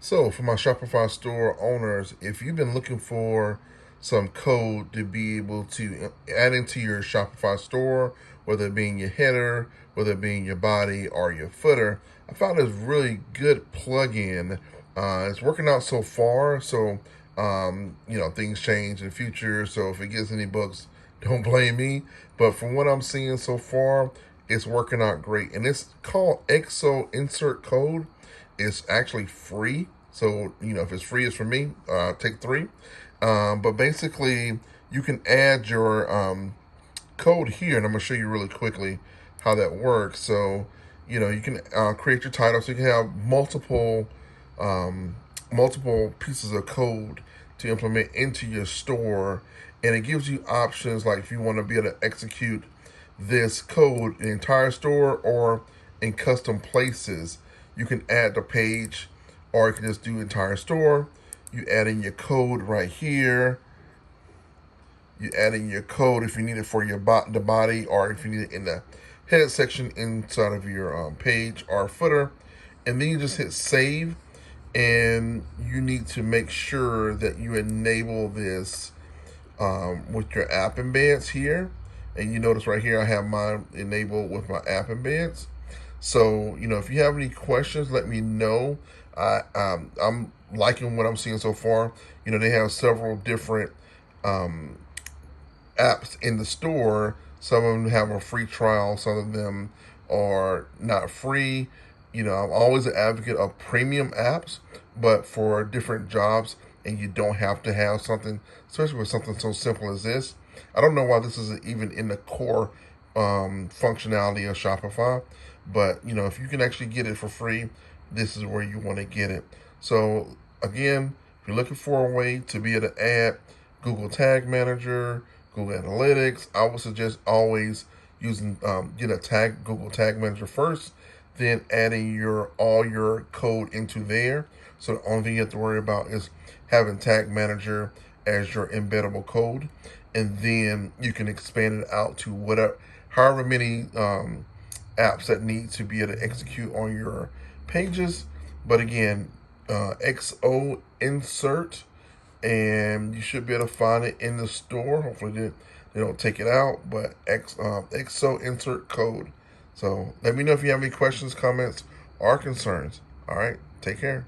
So, for my Shopify store owners, if you've been looking for some code to be able to add into your Shopify store, whether it be in your header, whether it be in your body or your footer, I found this really good plugin. It's working out so far. So, things change in the future. So, if it gets any bugs, don't blame me. But from what I'm seeing so far, it's working out great. And it's called XO Insert Code. It's actually free. So, if it's free, it's for me. Take three. But basically, you can add your code here, and I'm going to show you really quickly how that works. So, you can create your title. So you can have multiple pieces of code to implement into your store. And it gives you options like if you want to be able to execute this code in the entire store or in custom places. You can add the page, or you can just do entire store. You add in your code right here. You add in your code if you need it for your the body, or if you need it in the head section inside of your page or footer. And then you just hit save, and you need to make sure that you enable this with your app embeds here. And you notice right here I have mine enabled with my app embeds. So, if you have any questions, let me know. I'm liking what I'm seeing so far. They have several different apps in the store. Some of them have a free trial. Some of them are not free. I'm always an advocate of premium apps, but for different jobs, and you don't have to have something, especially with something so simple as this. I don't know why this isn't even in the core functionality of Shopify. But, if you can actually get it for free, this is where you want to get it. So, again, if you're looking for a way to be able to add Google Tag Manager, Google Analytics, I would suggest always using get a Google Tag Manager first, then adding all your code into there. So the only thing you have to worry about is having Tag Manager as your embeddable code, and then you can expand it out to however many apps that need to be able to execute on your pages. But again, XO insert, and you should be able to find it in the store. Hopefully they don't take it out, but XO insert code. So let me know if you have any questions, comments, or concerns. All right, take care.